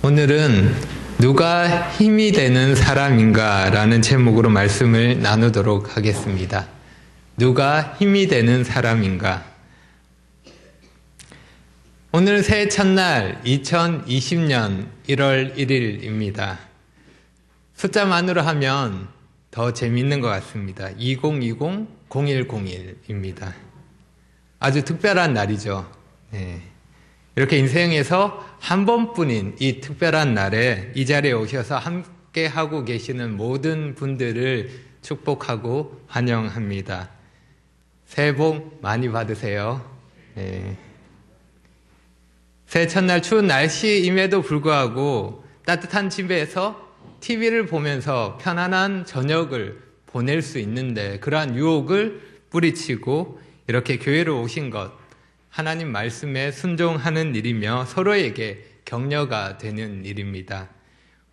오늘은 누가 힘이 되는 사람인가 라는 제목으로 말씀을 나누도록 하겠습니다. 누가 힘이 되는 사람인가? 오늘 새해 첫날 2020년 1월 1일입니다. 숫자만으로 하면 더 재밌는 것 같습니다. 2020-0101입니다. 아주 특별한 날이죠. 네. 이렇게 인생에서 한 번뿐인 이 특별한 날에 이 자리에 오셔서 함께 하고 계시는 모든 분들을 축복하고 환영합니다. 새해 복 많이 받으세요. 네. 새해 첫날 추운 날씨임에도 불구하고 따뜻한 집에서 TV를 보면서 편안한 저녁을 보낼 수 있는데 그러한 유혹을 뿌리치고 이렇게 교회로 오신 것, 하나님 말씀에 순종하는 일이며 서로에게 격려가 되는 일입니다.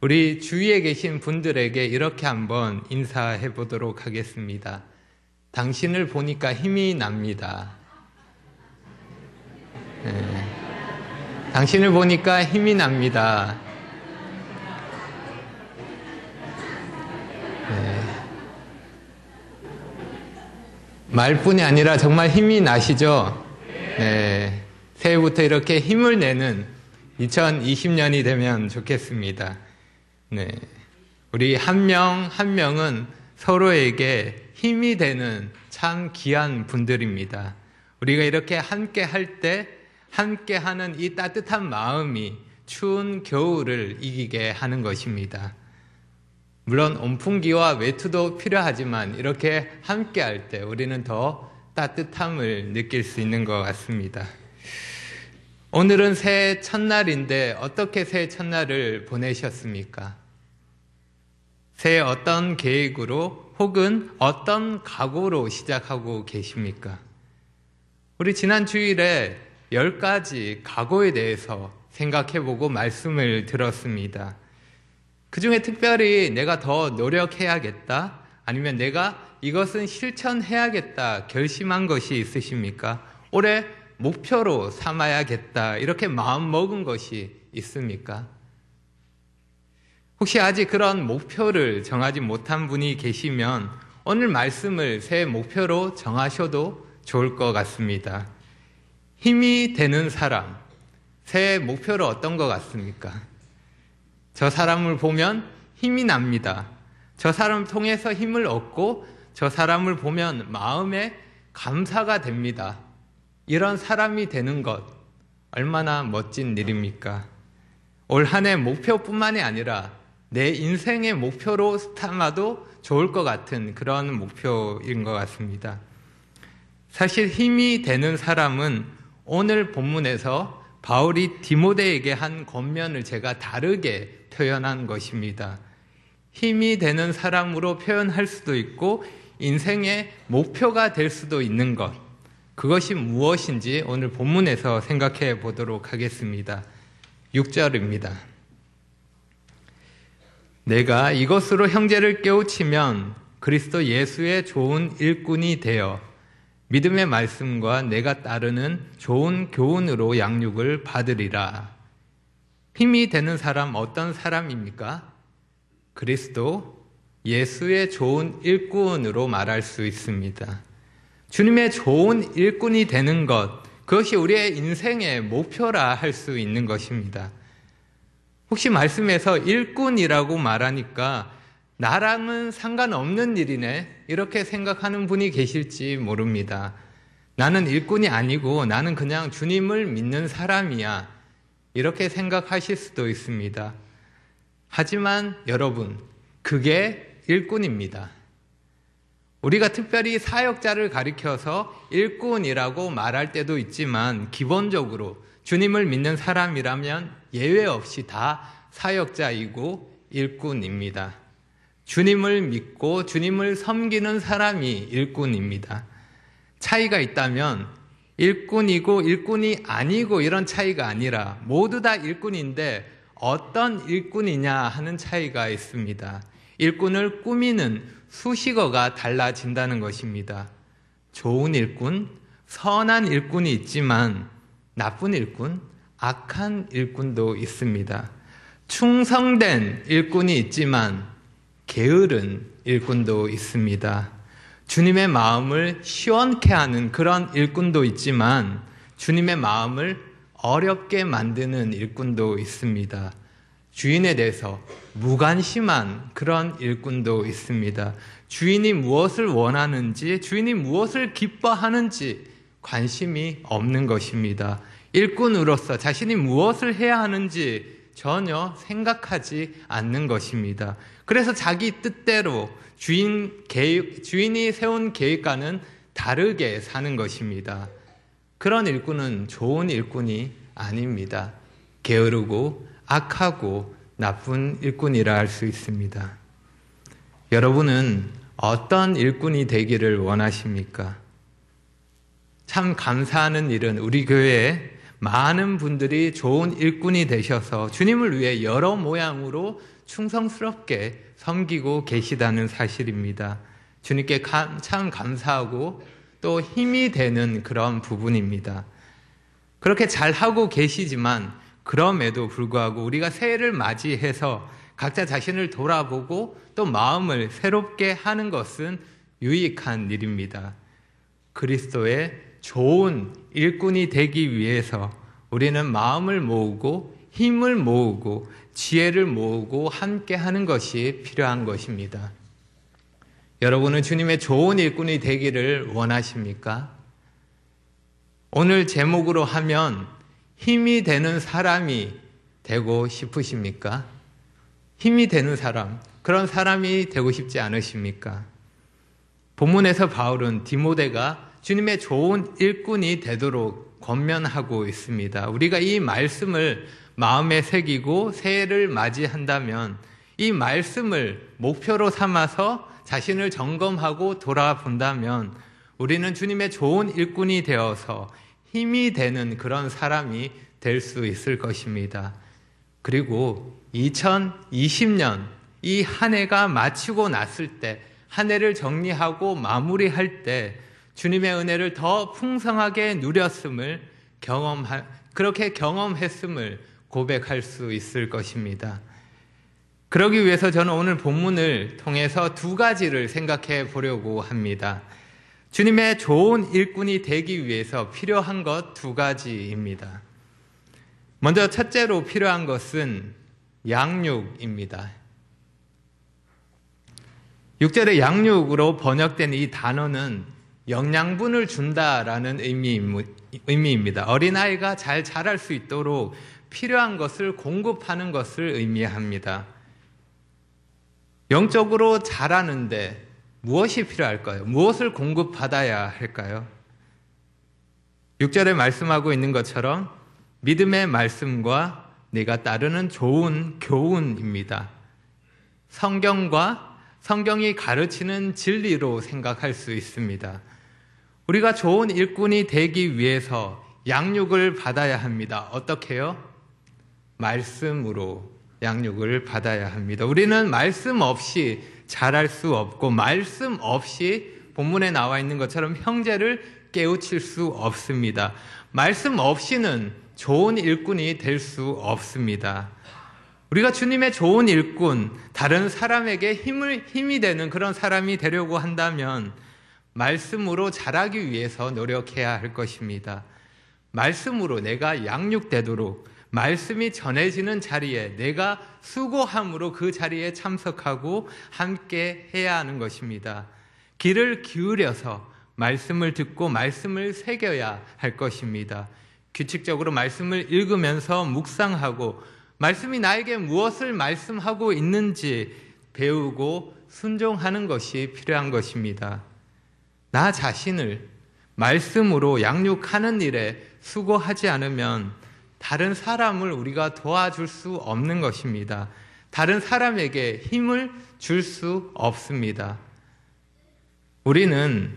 우리 주위에 계신 분들에게 이렇게 한번 인사해 보도록 하겠습니다. 당신을 보니까 힘이 납니다. 네. 당신을 보니까 힘이 납니다. 네. 말뿐이 아니라 정말 힘이 나시죠? 네. 새해부터 이렇게 힘을 내는 2020년이 되면 좋겠습니다. 네. 우리 한 명 한 명은 서로에게 힘이 되는 참 귀한 분들입니다. 우리가 이렇게 함께 할 때 함께 하는 이 따뜻한 마음이 추운 겨울을 이기게 하는 것입니다. 물론 온풍기와 외투도 필요하지만 이렇게 함께 할 때 우리는 더 따뜻함을 느낄 수 있는 것 같습니다. 오늘은 새해 첫날인데 어떻게 새해 첫날을 보내셨습니까? 새해 어떤 계획으로 혹은 어떤 각오로 시작하고 계십니까? 우리 지난 주일에 10가지 각오에 대해서 생각해보고 말씀을 들었습니다. 그 중에 특별히 내가 더 노력해야겠다, 아니면 내가 이것은 실천해야겠다 결심한 것이 있으십니까? 올해 목표로 삼아야겠다 이렇게 마음먹은 것이 있습니까? 혹시 아직 그런 목표를 정하지 못한 분이 계시면 오늘 말씀을 새해 목표로 정하셔도 좋을 것 같습니다. 힘이 되는 사람, 새해 목표로 어떤 것 같습니까? 저 사람을 보면 힘이 납니다. 저 사람을 통해서 힘을 얻고 저 사람을 보면 마음에 감사가 됩니다. 이런 사람이 되는 것 얼마나 멋진 일입니까? 올 한 해 목표뿐만이 아니라 내 인생의 목표로 삼아도 좋을 것 같은 그런 목표인 것 같습니다. 사실 힘이 되는 사람은 오늘 본문에서 바울이 디모데에게 한 권면을 제가 다르게 표현한 것입니다. 힘이 되는 사람으로 표현할 수도 있고 인생의 목표가 될 수도 있는 것, 그것이 무엇인지 오늘 본문에서 생각해 보도록 하겠습니다. 6절입니다. 내가 이것으로 형제를 깨우치면 그리스도 예수의 좋은 일꾼이 되어 믿음의 말씀과 내가 따르는 좋은 교훈으로 양육을 받으리라. 힘이 되는 사람 어떤 사람입니까? 그리스도 예수의 좋은 일꾼으로 말할 수 있습니다. 주님의 좋은 일꾼이 되는 것, 그것이 우리의 인생의 목표라 할 수 있는 것입니다. 혹시 말씀에서 일꾼이라고 말하니까 나랑은 상관없는 일이네 이렇게 생각하는 분이 계실지 모릅니다. 나는 일꾼이 아니고 나는 그냥 주님을 믿는 사람이야 이렇게 생각하실 수도 있습니다. 하지만 여러분, 그게 일꾼입니다. 우리가 특별히 사역자를 가리켜서 일꾼이라고 말할 때도 있지만 기본적으로 주님을 믿는 사람이라면 예외 없이 다 사역자이고 일꾼입니다. 주님을 믿고 주님을 섬기는 사람이 일꾼입니다. 차이가 있다면 일꾼이고 일꾼이 아니고 이런 차이가 아니라 모두 다 일꾼인데 어떤 일꾼이냐 하는 차이가 있습니다. 일꾼을 꾸미는 수식어가 달라진다는 것입니다. 좋은 일꾼, 선한 일꾼이 있지만 나쁜 일꾼, 악한 일꾼도 있습니다. 충성된 일꾼이 있지만 게으른 일꾼도 있습니다. 주님의 마음을 시원케 하는 그런 일꾼도 있지만 주님의 마음을 어렵게 만드는 일꾼도 있습니다. 주인에 대해서 무관심한 그런 일꾼도 있습니다. 주인이 무엇을 원하는지, 주인이 무엇을 기뻐하는지 관심이 없는 것입니다. 일꾼으로서 자신이 무엇을 해야 하는지 전혀 생각하지 않는 것입니다. 그래서 자기 뜻대로 주인이 세운 계획과는 다르게 사는 것입니다. 그런 일꾼은 좋은 일꾼이 아닙니다. 게으르고 악하고 나쁜 일꾼이라 할 수 있습니다. 여러분은 어떤 일꾼이 되기를 원하십니까? 참 감사하는 일은 우리 교회에 많은 분들이 좋은 일꾼이 되셔서 주님을 위해 여러 모양으로 충성스럽게 섬기고 계시다는 사실입니다. 주님께 참 감사하고 또 힘이 되는 그런 부분입니다. 그렇게 잘하고 계시지만 그럼에도 불구하고 우리가 새해를 맞이해서 각자 자신을 돌아보고 또 마음을 새롭게 하는 것은 유익한 일입니다. 그리스도의 좋은 일꾼이 되기 위해서 우리는 마음을 모으고 힘을 모으고 지혜를 모으고 함께 하는 것이 필요한 것입니다. 여러분은 주님의 좋은 일꾼이 되기를 원하십니까? 오늘 제목으로 하면 힘이 되는 사람이 되고 싶으십니까? 힘이 되는 사람, 그런 사람이 되고 싶지 않으십니까? 본문에서 바울은 디모데가 주님의 좋은 일꾼이 되도록 권면하고 있습니다. 우리가 이 말씀을 마음에 새기고 새해를 맞이한다면 이 말씀을 목표로 삼아서 자신을 점검하고 돌아본다면 우리는 주님의 좋은 일꾼이 되어서 힘이 되는 그런 사람이 될 수 있을 것입니다. 그리고 2020년 이 한 해가 마치고 났을 때, 한 해를 정리하고 마무리할 때 주님의 은혜를 더 풍성하게 누렸음을 그렇게 경험했음을 고백할 수 있을 것입니다. 그러기 위해서 저는 오늘 본문을 통해서 두 가지를 생각해 보려고 합니다. 주님의 좋은 일꾼이 되기 위해서 필요한 것 두 가지입니다. 먼저 첫째로 필요한 것은 양육입니다. 6절의 양육으로 번역된 이 단어는 영양분을 준다라는 의미입니다. 어린아이가 잘 자랄 수 있도록 필요한 것을 공급하는 것을 의미합니다. 영적으로 자라는데 무엇이 필요할까요? 무엇을 공급받아야 할까요? 6절에 말씀하고 있는 것처럼 믿음의 말씀과 내가 따르는 좋은 교훈입니다. 성경과 성경이 가르치는 진리로 생각할 수 있습니다. 우리가 좋은 일꾼이 되기 위해서 양육을 받아야 합니다. 어떻게요? 말씀으로 양육을 받아야 합니다. 우리는 말씀 없이 자랄 수 없고 말씀 없이 본문에 나와 있는 것처럼 형제를 깨우칠 수 없습니다. 말씀 없이는 좋은 일꾼이 될 수 없습니다. 우리가 주님의 좋은 일꾼, 다른 사람에게 힘이 되는 그런 사람이 되려고 한다면 말씀으로 자라기 위해서 노력해야 할 것입니다. 말씀으로 내가 양육되도록 말씀이 전해지는 자리에 내가 수고함으로 그 자리에 참석하고 함께 해야 하는 것입니다. 귀를 기울여서 말씀을 듣고 말씀을 새겨야 할 것입니다. 규칙적으로 말씀을 읽으면서 묵상하고 말씀이 나에게 무엇을 말씀하고 있는지 배우고 순종하는 것이 필요한 것입니다. 나 자신을 말씀으로 양육하는 일에 수고하지 않으면 다른 사람을 우리가 도와줄 수 없는 것입니다. 다른 사람에게 힘을 줄 수 없습니다. 우리는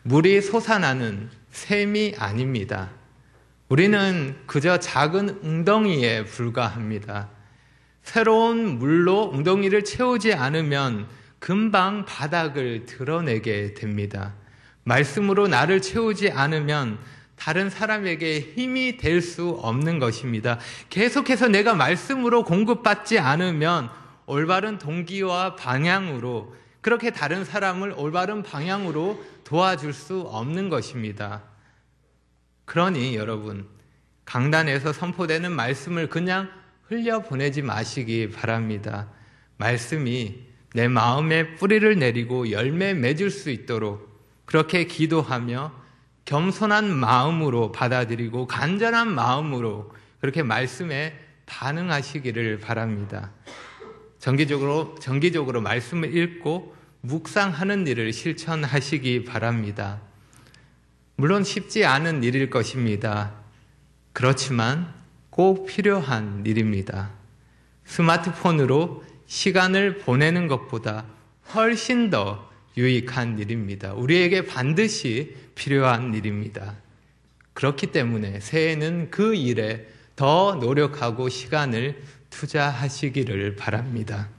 물이 솟아나는 샘이 아닙니다. 우리는 그저 작은 웅덩이에 불과합니다. 새로운 물로 웅덩이를 채우지 않으면 금방 바닥을 드러내게 됩니다. 말씀으로 나를 채우지 않으면 다른 사람에게 힘이 될 수 없는 것입니다. 계속해서 내가 말씀으로 공급받지 않으면 올바른 동기와 방향으로, 그렇게 다른 사람을 올바른 방향으로 도와줄 수 없는 것입니다. 그러니 여러분, 강단에서 선포되는 말씀을 그냥 흘려보내지 마시기 바랍니다. 말씀이 내 마음에 뿌리를 내리고 열매 맺을 수 있도록 그렇게 기도하며 겸손한 마음으로 받아들이고 간절한 마음으로 그렇게 말씀에 반응하시기를 바랍니다. 정기적으로 말씀을 읽고 묵상하는 일을 실천하시기 바랍니다. 물론 쉽지 않은 일일 것입니다. 그렇지만 꼭 필요한 일입니다. 스마트폰으로 시간을 보내는 것보다 훨씬 더 유익한 일입니다. 우리에게 반드시 필요한 일입니다. 그렇기 때문에 새해에는 그 일에 더 노력하고 시간을 투자하시기를 바랍니다.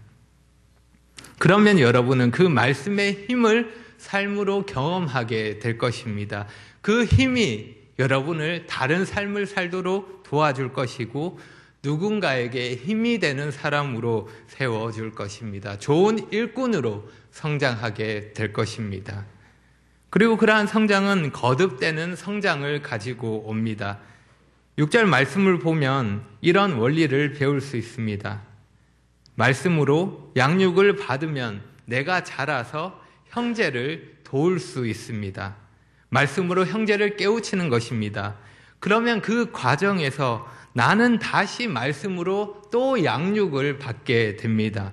그러면 여러분은 그 말씀의 힘을 삶으로 경험하게 될 것입니다. 그 힘이 여러분을 다른 삶을 살도록 도와줄 것이고 누군가에게 힘이 되는 사람으로 세워줄 것입니다. 좋은 일꾼으로 성장하게 될 것입니다. 그리고 그러한 성장은 거듭되는 성장을 가지고 옵니다. 6절 말씀을 보면 이런 원리를 배울 수 있습니다. 말씀으로 양육을 받으면 내가 자라서 형제를 도울 수 있습니다. 말씀으로 형제를 깨우치는 것입니다. 그러면 그 과정에서 나는 다시 말씀으로 또 양육을 받게 됩니다.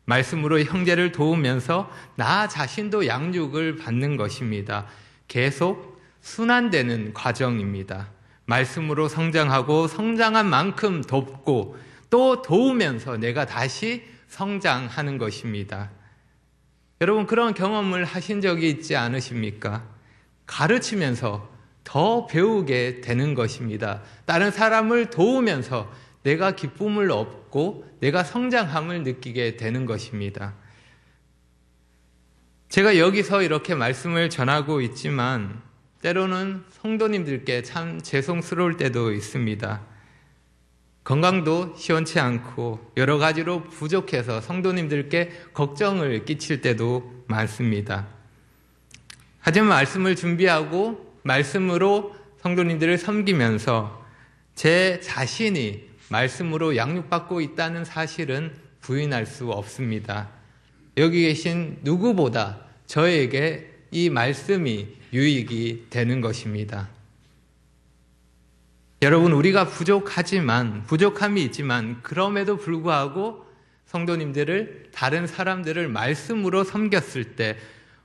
말씀으로 형제를 도우면서 나 자신도 양육을 받는 것입니다. 계속 순환되는 과정입니다. 말씀으로 성장하고 성장한 만큼 돕고 또 도우면서 내가 다시 성장하는 것입니다. 여러분, 그런 경험을 하신 적이 있지 않으십니까? 가르치면서 더 배우게 되는 것입니다. 다른 사람을 도우면서 내가 기쁨을 얻고 내가 성장함을 느끼게 되는 것입니다. 제가 여기서 이렇게 말씀을 전하고 있지만 때로는 성도님들께 참 죄송스러울 때도 있습니다. 건강도 시원치 않고 여러 가지로 부족해서 성도님들께 걱정을 끼칠 때도 많습니다. 하지만 말씀을 준비하고 말씀으로 성도님들을 섬기면서 제 자신이 말씀으로 양육받고 있다는 사실은 부인할 수 없습니다. 여기 계신 누구보다 저에게 이 말씀이 유익이 되는 것입니다. 여러분, 우리가 부족함이 있지만 그럼에도 불구하고 성도님들을, 다른 사람들을 말씀으로 섬겼을 때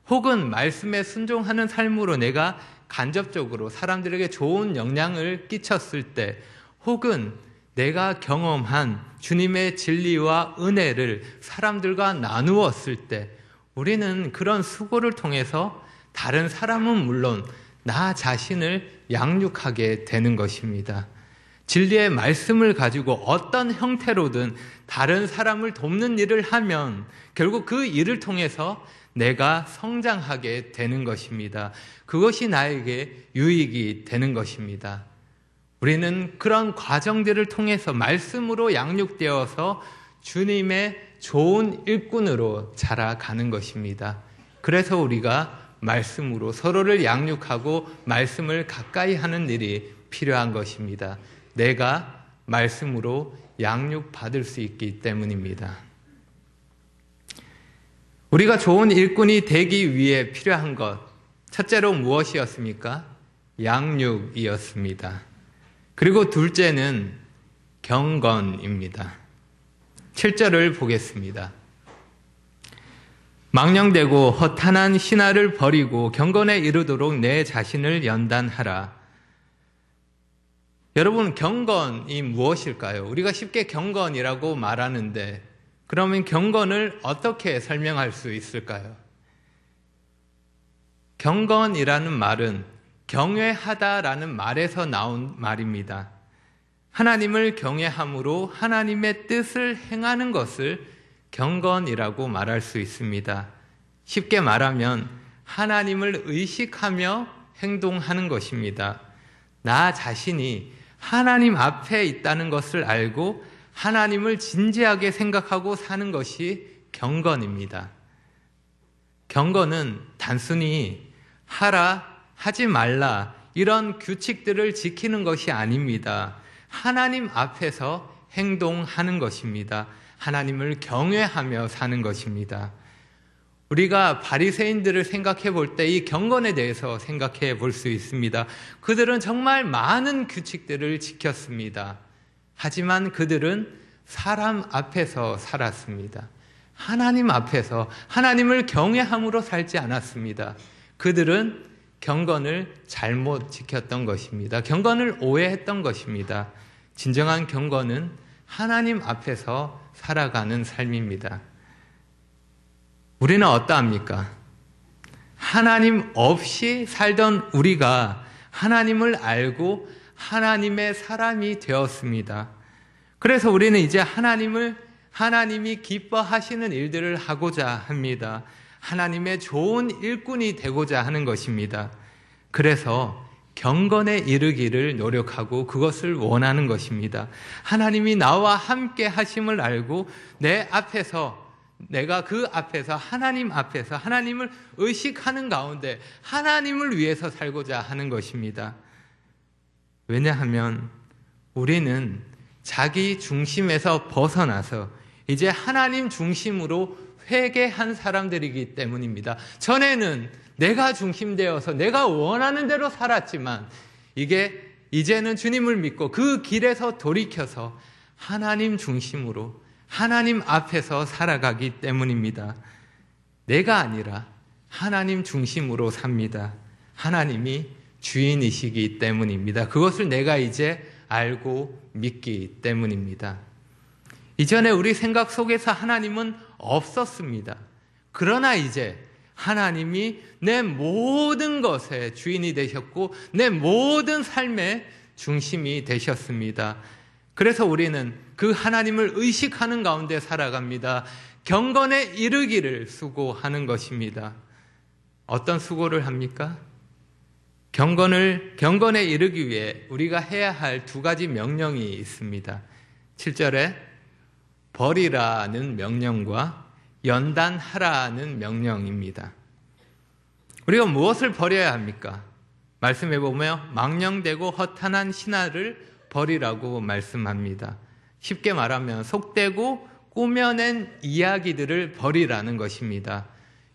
혹은 말씀에 순종하는 삶으로 내가 간접적으로 사람들에게 좋은 영향을 끼쳤을 때 혹은 내가 경험한 주님의 진리와 은혜를 사람들과 나누었을 때 우리는 그런 수고를 통해서 다른 사람은 물론 나 자신을 양육하게 되는 것입니다. 진리의 말씀을 가지고 어떤 형태로든 다른 사람을 돕는 일을 하면 결국 그 일을 통해서 내가 성장하게 되는 것입니다. 그것이 나에게 유익이 되는 것입니다. 우리는 그런 과정들을 통해서 말씀으로 양육되어서 주님의 좋은 일꾼으로 자라가는 것입니다. 그래서 우리가 말씀으로 서로를 양육하고 말씀을 가까이 하는 일이 필요한 것입니다. 내가 말씀으로 양육받을 수 있기 때문입니다. 우리가 좋은 일꾼이 되기 위해 필요한 것, 첫째로 무엇이었습니까? 양육이었습니다. 그리고 둘째는 경건입니다. 7절을 보겠습니다. 망령되고 허탄한 신화를 버리고 경건에 이르도록 내 자신을 연단하라. 여러분, 경건이 무엇일까요? 우리가 쉽게 경건이라고 말하는데 그러면 경건을 어떻게 설명할 수 있을까요? 경건이라는 말은 경외하다라는 말에서 나온 말입니다. 하나님을 경외함으로 하나님의 뜻을 행하는 것을 경건이라고 말할 수 있습니다. 쉽게 말하면 하나님을 의식하며 행동하는 것입니다. 나 자신이 하나님 앞에 있다는 것을 알고 하나님을 진지하게 생각하고 사는 것이 경건입니다. 경건은 단순히 하라, 하지 말라 이런 규칙들을 지키는 것이 아닙니다. 하나님 앞에서 행동하는 것입니다. 하나님을 경외하며 사는 것입니다. 우리가 바리새인들을 생각해 볼 때 이 경건에 대해서 생각해 볼 수 있습니다. 그들은 정말 많은 규칙들을 지켰습니다. 하지만 그들은 사람 앞에서 살았습니다. 하나님 앞에서 하나님을 경외함으로 살지 않았습니다. 그들은 경건을 잘못 지켰던 것입니다. 경건을 오해했던 것입니다. 진정한 경건은 하나님 앞에서 살아가는 삶입니다. 우리는 어떠합니까? 하나님 없이 살던 우리가 하나님을 알고 하나님의 사람이 되었습니다. 그래서 우리는 이제 하나님이 기뻐하시는 일들을 하고자 합니다. 하나님의 좋은 일꾼이 되고자 하는 것입니다. 그래서 경건에 이르기를 노력하고 그것을 원하는 것입니다. 하나님이 나와 함께 하심을 알고 내가 그 앞에서 하나님 앞에서 하나님을 의식하는 가운데 하나님을 위해서 살고자 하는 것입니다. 왜냐하면 우리는 자기 중심에서 벗어나서 이제 하나님 중심으로 회개한 사람들이기 때문입니다. 전에는 내가 중심되어서 내가 원하는 대로 살았지만 이제는 주님을 믿고 그 길에서 돌이켜서 하나님 중심으로 하나님 앞에서 살아가기 때문입니다. 내가 아니라 하나님 중심으로 삽니다. 하나님이 주인이시기 때문입니다. 그것을 내가 이제 알고 믿기 때문입니다. 이전에 우리 생각 속에서 하나님은 없었습니다. 그러나 이제 하나님이 내 모든 것의 주인이 되셨고 내 모든 삶의 중심이 되셨습니다. 그래서 우리는 그 하나님을 의식하는 가운데 살아갑니다. 경건에 이르기를 수고하는 것입니다. 어떤 수고를 합니까? 경건에 이르기 위해 우리가 해야 할 두 가지 명령이 있습니다. 7절에 버리라는 명령과 연단하라는 명령입니다. 우리가 무엇을 버려야 합니까? 말씀해 보면 망령되고 허탄한 신화를 버리라고 말씀합니다. 쉽게 말하면 속되고 꾸며낸 이야기들을 버리라는 것입니다.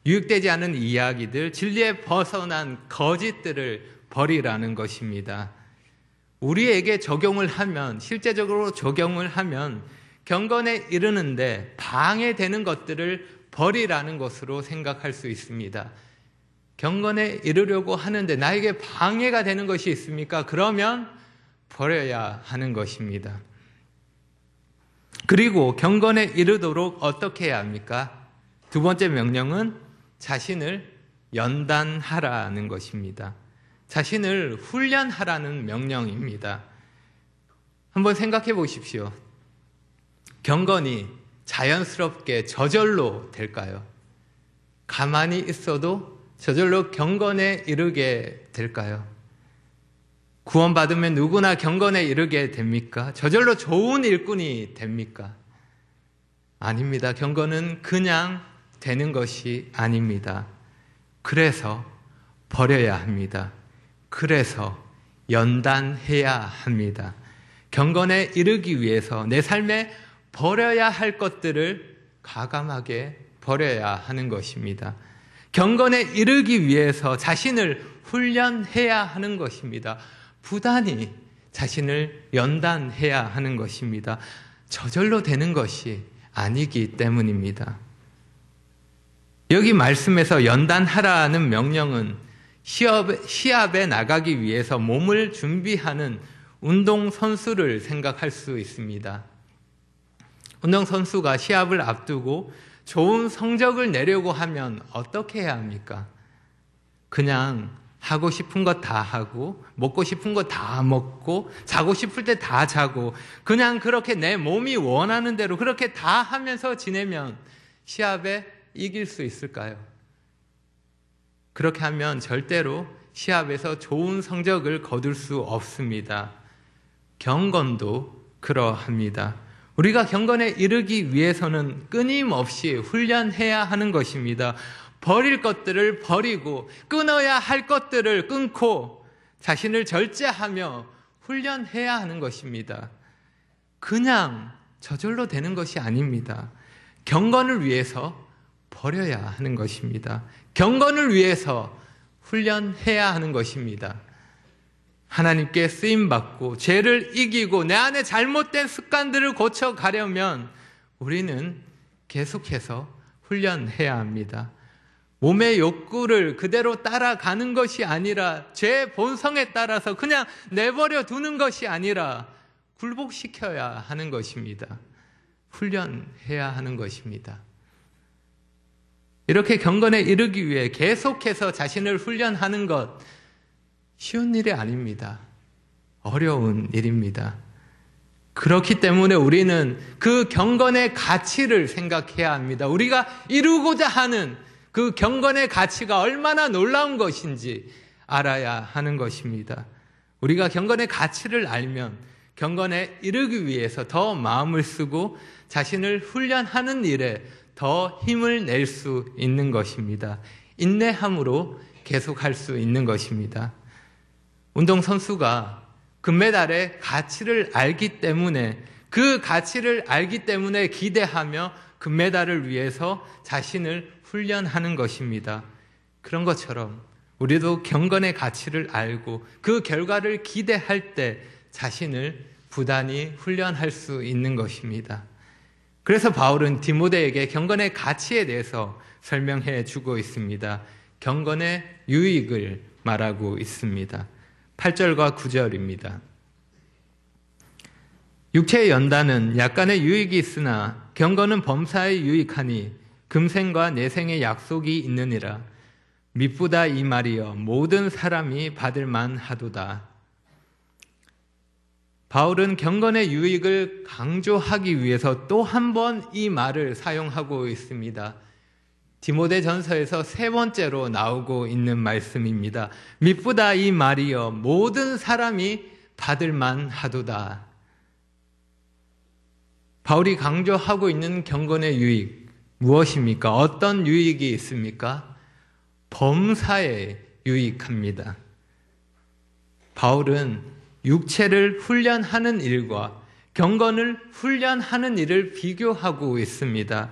유익되지 않은 이야기들, 진리에 벗어난 거짓들을 버리라는 것입니다. 우리에게 실제적으로 적용을 하면 경건에 이르는데 방해되는 것들을 버리라는 것으로 생각할 수 있습니다. 경건에 이르려고 하는데 나에게 방해가 되는 것이 있습니까? 그러면 버려야 하는 것입니다. 그리고 경건에 이르도록 어떻게 해야 합니까? 두 번째 명령은 자신을 연단하라는 것입니다. 자신을 훈련하라는 명령입니다. 한번 생각해 보십시오. 경건이 자연스럽게 저절로 될까요? 가만히 있어도 저절로 경건에 이르게 될까요? 구원받으면 누구나 경건에 이르게 됩니까? 저절로 좋은 일꾼이 됩니까? 아닙니다. 경건은 그냥 되는 것이 아닙니다. 그래서 버려야 합니다. 그래서 연단해야 합니다. 경건에 이르기 위해서 내 삶에 버려야 할 것들을 과감하게 버려야 하는 것입니다. 경건에 이르기 위해서 자신을 훈련해야 하는 것입니다. 부단히 자신을 연단해야 하는 것입니다. 저절로 되는 것이 아니기 때문입니다. 여기 말씀에서 연단하라는 명령은 시합에 나가기 위해서 몸을 준비하는 운동선수를 생각할 수 있습니다. 운동선수가 시합을 앞두고 좋은 성적을 내려고 하면 어떻게 해야 합니까? 그냥 하고 싶은 거 다 하고 먹고 싶은 거 다 먹고 자고 싶을 때 다 자고 그냥 그렇게 내 몸이 원하는 대로 그렇게 다 하면서 지내면 시합에 이길 수 있을까요? 그렇게 하면 절대로 시합에서 좋은 성적을 거둘 수 없습니다. 경건도 그러합니다. 우리가 경건에 이르기 위해서는 끊임없이 훈련해야 하는 것입니다. 버릴 것들을 버리고 끊어야 할 것들을 끊고 자신을 절제하며 훈련해야 하는 것입니다. 그냥 저절로 되는 것이 아닙니다. 경건을 위해서 버려야 하는 것입니다. 경건을 위해서 훈련해야 하는 것입니다. 하나님께 쓰임받고 죄를 이기고 내 안에 잘못된 습관들을 고쳐가려면 우리는 계속해서 훈련해야 합니다. 몸의 욕구를 그대로 따라가는 것이 아니라 죄 본성에 따라서 그냥 내버려 두는 것이 아니라 굴복시켜야 하는 것입니다. 훈련해야 하는 것입니다. 이렇게 경건에 이르기 위해 계속해서 자신을 훈련하는 것 쉬운 일이 아닙니다. 어려운 일입니다. 그렇기 때문에 우리는 그 경건의 가치를 생각해야 합니다. 우리가 이루고자 하는 그 경건의 가치가 얼마나 놀라운 것인지 알아야 하는 것입니다. 우리가 경건의 가치를 알면 경건에 이르기 위해서 더 마음을 쓰고 자신을 훈련하는 일에 더 힘을 낼 수 있는 것입니다. 인내함으로 계속할 수 있는 것입니다. 운동선수가 금메달의 가치를 알기 때문에 그 가치를 알기 때문에 기대하며 금메달을 위해서 자신을 훈련하는 것입니다. 그런 것처럼 우리도 경건의 가치를 알고 그 결과를 기대할 때 자신을 부단히 훈련할 수 있는 것입니다. 그래서 바울은 디모데에게 경건의 가치에 대해서 설명해 주고 있습니다. 경건의 유익을 말하고 있습니다. 8절과 9절입니다. 육체의 연단은 약간의 유익이 있으나 경건은 범사에 유익하니 금생과 내생의 약속이 있느니라. 미쁘다 이 말이여 모든 사람이 받을 만하도다. 바울은 경건의 유익을 강조하기 위해서 또 한 번 이 말을 사용하고 있습니다. 디모데전서에서 세 번째로 나오고 있는 말씀입니다. 미쁘다 이 말이여 모든 사람이 받을 만하도다. 바울이 강조하고 있는 경건의 유익 무엇입니까? 어떤 유익이 있습니까? 범사에 유익합니다. 바울은 육체를 훈련하는 일과 경건을 훈련하는 일을 비교하고 있습니다.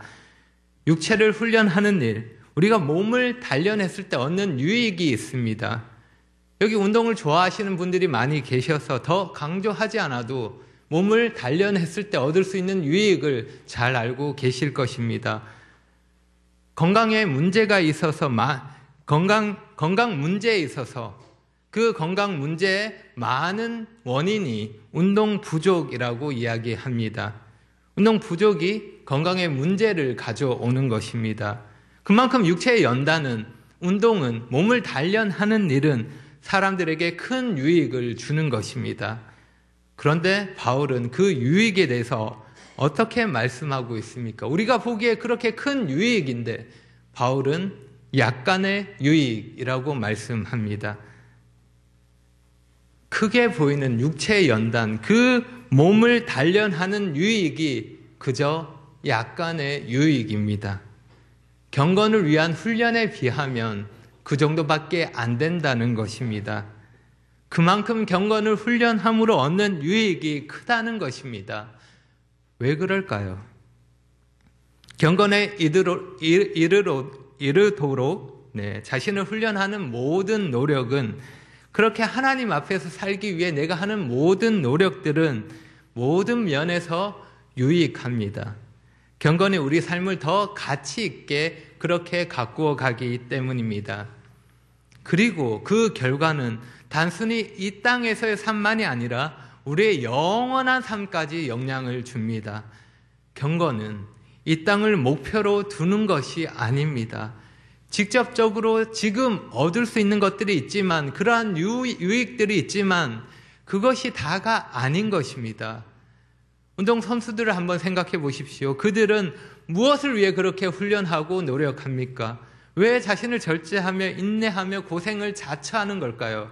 육체를 훈련하는 일, 우리가 몸을 단련했을 때 얻는 유익이 있습니다. 여기 운동을 좋아하시는 분들이 많이 계셔서 더 강조하지 않아도 몸을 단련했을 때 얻을 수 있는 유익을 잘 알고 계실 것입니다. 건강에 문제가 있어서 건강 문제에 있어서 그 건강 문제의 많은 원인이 운동 부족이라고 이야기합니다. 운동 부족이 건강에 문제를 가져오는 것입니다. 그만큼 육체의 연단은, 운동은, 몸을 단련하는 일은 사람들에게 큰 유익을 주는 것입니다. 그런데 바울은 그 유익에 대해서 어떻게 말씀하고 있습니까? 우리가 보기에 그렇게 큰 유익인데 바울은 약간의 유익이라고 말씀합니다. 크게 보이는 육체의 연단, 그 몸을 단련하는 유익이 그저 약간의 유익입니다. 경건을 위한 훈련에 비하면 그 정도밖에 안 된다는 것입니다. 그만큼 경건을 훈련함으로 얻는 유익이 크다는 것입니다. 왜 그럴까요? 경건에 이르도록 자신을 훈련하는 모든 노력은, 그렇게 하나님 앞에서 살기 위해 내가 하는 모든 노력들은 모든 면에서 유익합니다. 경건이 우리 삶을 더 가치 있게 그렇게 가꾸어 가기 때문입니다. 그리고 그 결과는 단순히 이 땅에서의 삶만이 아니라 우리의 영원한 삶까지 영향을 줍니다. 경건은 이 땅을 목표로 두는 것이 아닙니다. 직접적으로 지금 얻을 수 있는 것들이 있지만, 그러한 유익들이 있지만 그것이 다가 아닌 것입니다. 운동선수들을 한번 생각해 보십시오. 그들은 무엇을 위해 그렇게 훈련하고 노력합니까? 왜 자신을 절제하며 인내하며 고생을 자처하는 걸까요?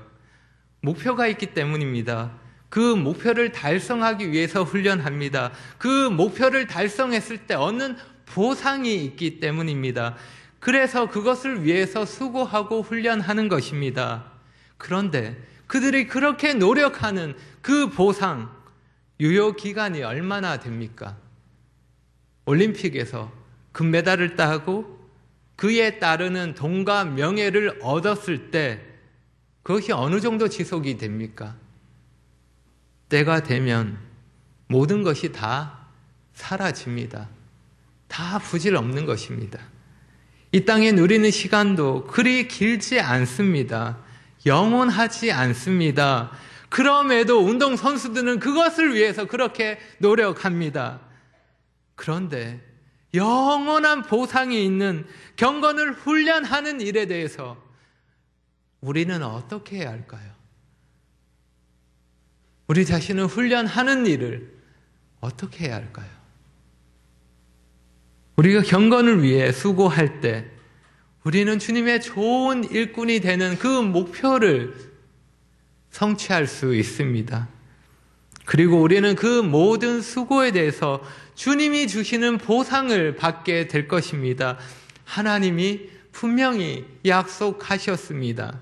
목표가 있기 때문입니다. 그 목표를 달성하기 위해서 훈련합니다. 그 목표를 달성했을 때 얻는 보상이 있기 때문입니다. 그래서 그것을 위해서 수고하고 훈련하는 것입니다. 그런데 그들이 그렇게 노력하는 그 보상, 유효 기간이 얼마나 됩니까? 올림픽에서 금메달을 따고 그에 따르는 돈과 명예를 얻었을 때 그것이 어느 정도 지속이 됩니까? 때가 되면 모든 것이 다 사라집니다. 다 부질없는 것입니다. 이 땅에 누리는 시간도 그리 길지 않습니다. 영원하지 않습니다. 그럼에도 운동선수들은 그것을 위해서 그렇게 노력합니다. 그런데 영원한 보상이 있는 경건을 훈련하는 일에 대해서 우리는 어떻게 해야 할까요? 우리 자신을 훈련하는 일을 어떻게 해야 할까요? 우리가 경건을 위해 수고할 때 우리는 주님의 좋은 일꾼이 되는 그 목표를 성취할 수 있습니다. 그리고 우리는 그 모든 수고에 대해서 주님이 주시는 보상을 받게 될 것입니다. 하나님이 분명히 약속하셨습니다.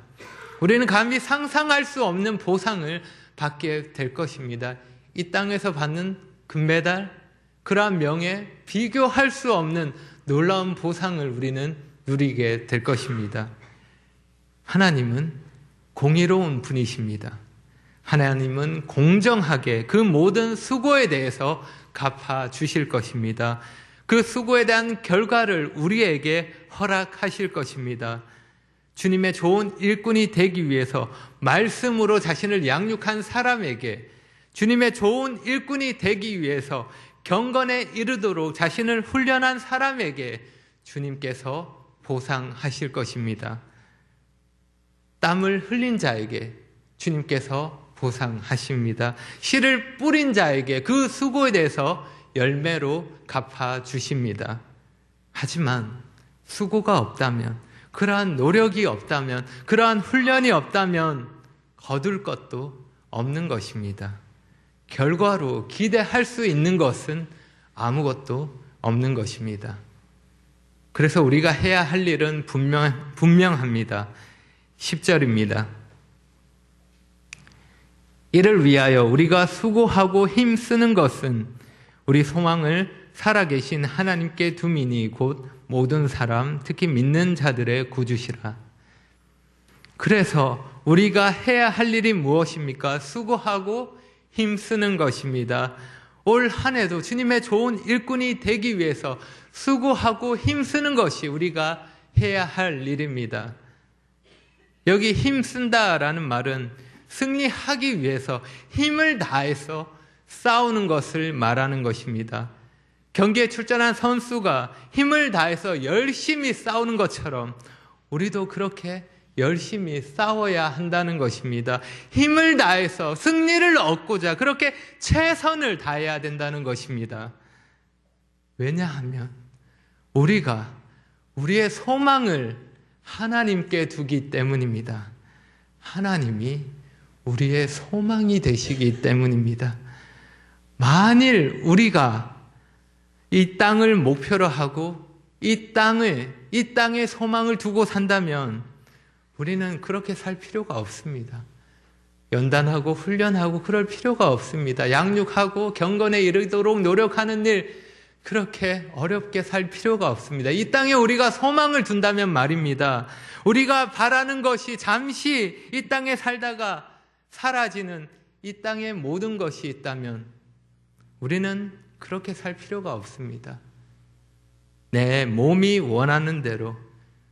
우리는 감히 상상할 수 없는 보상을 받게 될 것입니다. 이 땅에서 받는 금메달, 그러한 명예, 비교할 수 없는 놀라운 보상을 우리는 누리게 될 것입니다. 하나님은 공의로운 분이십니다. 하나님은 공정하게 그 모든 수고에 대해서 갚아 주실 것입니다. 그 수고에 대한 결과를 우리에게 허락하실 것입니다. 주님의 좋은 일꾼이 되기 위해서 말씀으로 자신을 양육한 사람에게, 주님의 좋은 일꾼이 되기 위해서 경건에 이르도록 자신을 훈련한 사람에게 주님께서 보상하실 것입니다. 땀을 흘린 자에게 주님께서 보상하십니다. 씨를 뿌린 자에게 그 수고에 대해서 열매로 갚아주십니다. 하지만 수고가 없다면, 그러한 노력이 없다면, 그러한 훈련이 없다면 거둘 것도 없는 것입니다. 결과로 기대할 수 있는 것은 아무것도 없는 것입니다. 그래서 우리가 해야 할 일은 분명합니다. 10절입니다. 이를 위하여 우리가 수고하고 힘쓰는 것은 우리 소망을 살아계신 하나님께 두미니 곧 모든 사람, 특히 믿는 자들의 구주시라. 그래서 우리가 해야 할 일이 무엇입니까? 수고하고 힘쓰는 것입니다. 올 한 해도 주님의 좋은 일꾼이 되기 위해서 수고하고 힘쓰는 것이 우리가 해야 할 일입니다. 여기 힘쓴다라는 말은 승리하기 위해서 힘을 다해서 싸우는 것을 말하는 것입니다. 경기에 출전한 선수가 힘을 다해서 열심히 싸우는 것처럼 우리도 그렇게 열심히 싸워야 한다는 것입니다. 힘을 다해서 승리를 얻고자 그렇게 최선을 다해야 된다는 것입니다. 왜냐하면 우리가 우리의 소망을 하나님께 두기 때문입니다. 하나님이 우리의 소망이 되시기 때문입니다. 만일 우리가 이 땅을 목표로 하고 이 땅에 소망을 두고 산다면 우리는 그렇게 살 필요가 없습니다. 연단하고 훈련하고 그럴 필요가 없습니다. 양육하고 경건에 이르도록 노력하는 일, 그렇게 어렵게 살 필요가 없습니다. 이 땅에 우리가 소망을 둔다면 말입니다. 우리가 바라는 것이 잠시 이 땅에 살다가 사라지는 이 땅의 모든 것이 있다면 우리는 그렇게 살 필요가 없습니다. 내 몸이 원하는 대로,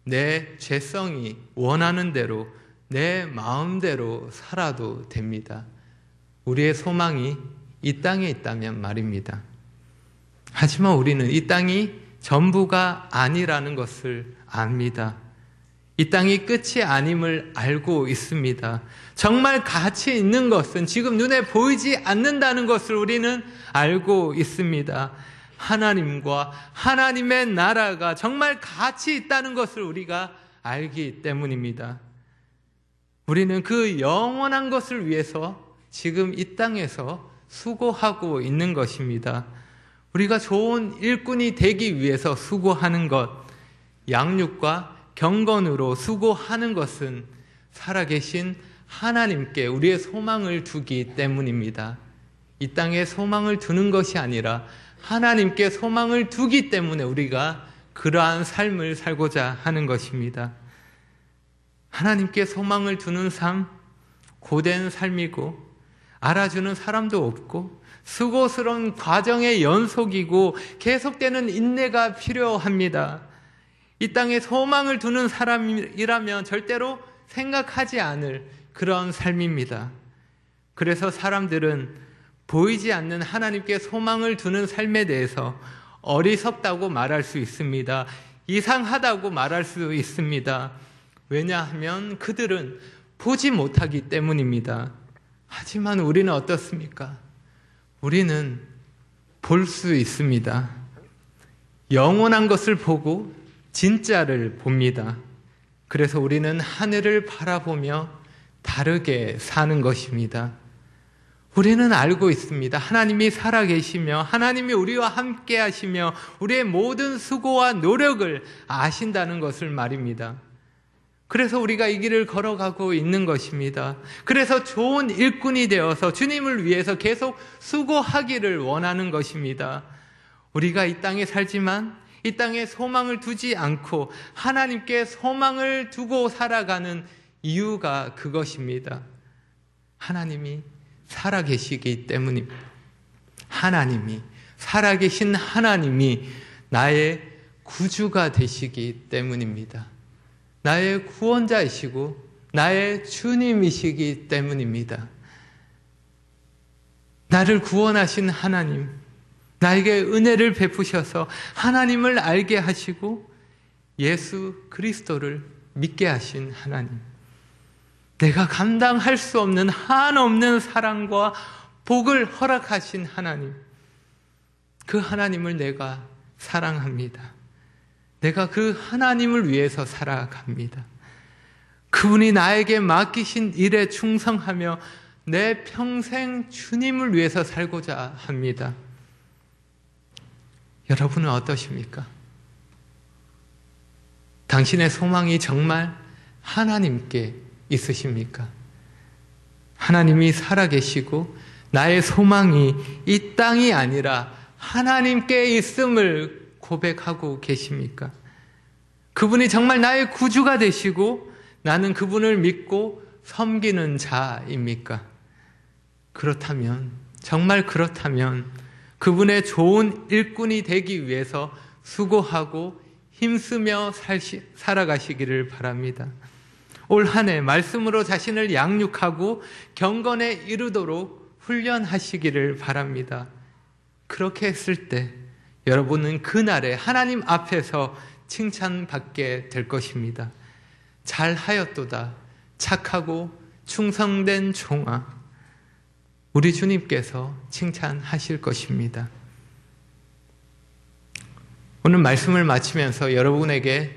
내 죄성이 원하는 대로, 내 마음대로 살아도 됩니다. 우리의 소망이 이 땅에 있다면 말입니다. 하지만 우리는 이 땅이 전부가 아니라는 것을 압니다. 이 땅이 끝이 아님을 알고 있습니다. 정말 가치 있는 것은 지금 눈에 보이지 않는다는 것을 우리는 알고 있습니다. 하나님과 하나님의 나라가 정말 가치 있다는 것을 우리가 알기 때문입니다. 우리는 그 영원한 것을 위해서 지금 이 땅에서 수고하고 있는 것입니다. 우리가 좋은 일꾼이 되기 위해서 수고하는 것, 양육과 경건으로 수고하는 것은 살아계신 하나님께 우리의 소망을 두기 때문입니다. 이 땅에 소망을 두는 것이 아니라 하나님께 소망을 두기 때문에 우리가 그러한 삶을 살고자 하는 것입니다. 하나님께 소망을 두는 삶, 고된 삶이고 알아주는 사람도 없고 수고스러운 과정의 연속이고 계속되는 인내가 필요합니다. 이 땅에 소망을 두는 사람이라면 절대로 생각하지 않을 그런 삶입니다. 그래서 사람들은 보이지 않는 하나님께 소망을 두는 삶에 대해서 어리석다고 말할 수 있습니다. 이상하다고 말할 수 있습니다. 왜냐하면 그들은 보지 못하기 때문입니다. 하지만 우리는 어떻습니까? 우리는 볼 수 있습니다. 영원한 것을 보고 진짜를 봅니다. 그래서 우리는 하늘을 바라보며 다르게 사는 것입니다. 우리는 알고 있습니다. 하나님이 살아계시며 하나님이 우리와 함께 하시며 우리의 모든 수고와 노력을 아신다는 것을 말입니다. 그래서 우리가 이 길을 걸어가고 있는 것입니다. 그래서 좋은 일꾼이 되어서 주님을 위해서 계속 수고하기를 원하는 것입니다. 우리가 이 땅에 살지만 이 땅에 소망을 두지 않고 하나님께 소망을 두고 살아가는 이유가 그것입니다. 하나님이 살아계시기 때문입니다. 하나님이, 살아계신 하나님이 나의 구주가 되시기 때문입니다. 나의 구원자이시고 나의 주님이시기 때문입니다. 나를 구원하신 하나님, 나에게 은혜를 베푸셔서 하나님을 알게 하시고 예수 그리스도를 믿게 하신 하나님, 내가 감당할 수 없는 한없는 사랑과 복을 허락하신 하나님, 그 하나님을 내가 사랑합니다. 내가 그 하나님을 위해서 살아갑니다. 그분이 나에게 맡기신 일에 충성하며 내 평생 주님을 위해서 살고자 합니다. 여러분은 어떠십니까? 당신의 소망이 정말 하나님께 있으십니까? 하나님이 살아계시고 나의 소망이 이 땅이 아니라 하나님께 있음을 고백하고 계십니까? 그분이 정말 나의 구주가 되시고 나는 그분을 믿고 섬기는 자입니까? 그렇다면, 정말 그렇다면 그분의 좋은 일꾼이 되기 위해서 수고하고 힘쓰며 살아가시기를 바랍니다. 올 한 해 말씀으로 자신을 양육하고 경건에 이르도록 훈련하시기를 바랍니다. 그렇게 했을 때 여러분은 그날에 하나님 앞에서 칭찬받게 될 것입니다. 잘하였도다, 착하고 충성된 종아, 우리 주님께서 칭찬하실 것입니다. 오늘 말씀을 마치면서 여러분에게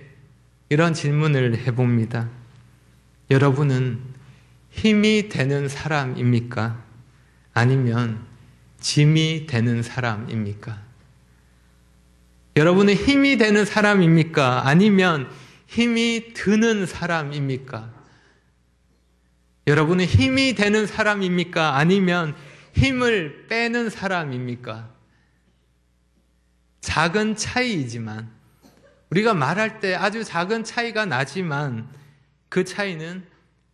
이런 질문을 해봅니다. 여러분은 힘이 되는 사람입니까? 아니면 짐이 되는 사람입니까? 여러분은 힘이 되는 사람입니까? 아니면 힘이 드는 사람입니까? 여러분은 힘이 되는 사람입니까? 아니면 힘을 빼는 사람입니까? 작은 차이이지만, 우리가 말할 때 아주 작은 차이가 나지만 그 차이는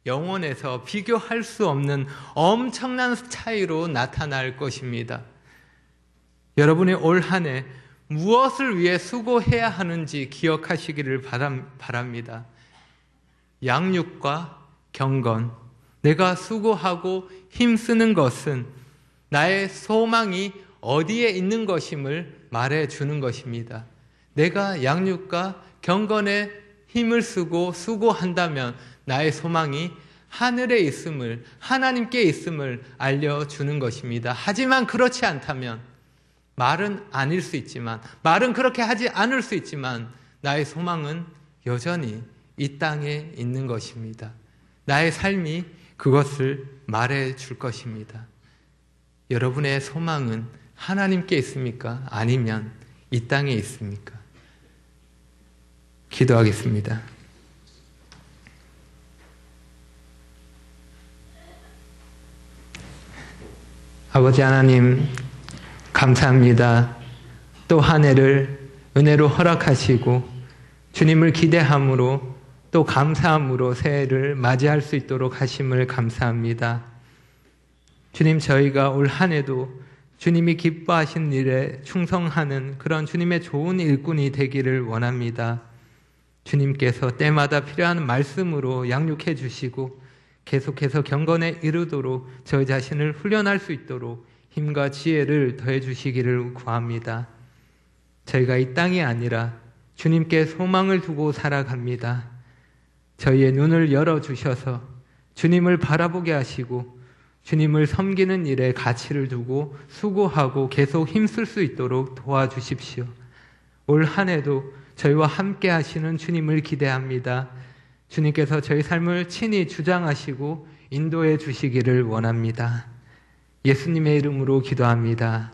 영원에서 비교할 수 없는 엄청난 차이로 나타날 것입니다. 여러분의 올 한 해 무엇을 위해 수고해야 하는지 기억하시기를 바랍니다. 양육과 경건, 내가 수고하고 힘쓰는 것은 나의 소망이 어디에 있는 것임을 말해주는 것입니다. 내가 양육과 경건에 힘을 쓰고 수고한다면 나의 소망이 하늘에 있음을, 하나님께 있음을 알려주는 것입니다. 하지만 그렇지 않다면 말은 아닐 수 있지만, 말은 그렇게 하지 않을 수 있지만 나의 소망은 여전히 이 땅에 있는 것입니다. 나의 삶이 그것을 말해 줄 것입니다. 여러분의 소망은 하나님께 있습니까? 아니면 이 땅에 있습니까? 기도하겠습니다. 아버지 하나님, 감사합니다. 또 한 해를 은혜로 허락하시고 주님을 기대함으로 또 감사함으로 새해를 맞이할 수 있도록 하심을 감사합니다. 주님, 저희가 올 한 해도 주님이 기뻐하신 일에 충성하는 그런 주님의 좋은 일꾼이 되기를 원합니다. 주님께서 때마다 필요한 말씀으로 양육해 주시고 계속해서 경건에 이르도록 저희 자신을 훈련할 수 있도록 힘과 지혜를 더해 주시기를 구합니다. 저희가 이 땅이 아니라 주님께 소망을 두고 살아갑니다. 저희의 눈을 열어주셔서 주님을 바라보게 하시고 주님을 섬기는 일에 가치를 두고 수고하고 계속 힘쓸 수 있도록 도와주십시오. 올 한 해도 저희와 함께 하시는 주님을 기대합니다. 주님께서 저희 삶을 친히 주장하시고 인도해 주시기를 원합니다. 예수님의 이름으로 기도합니다.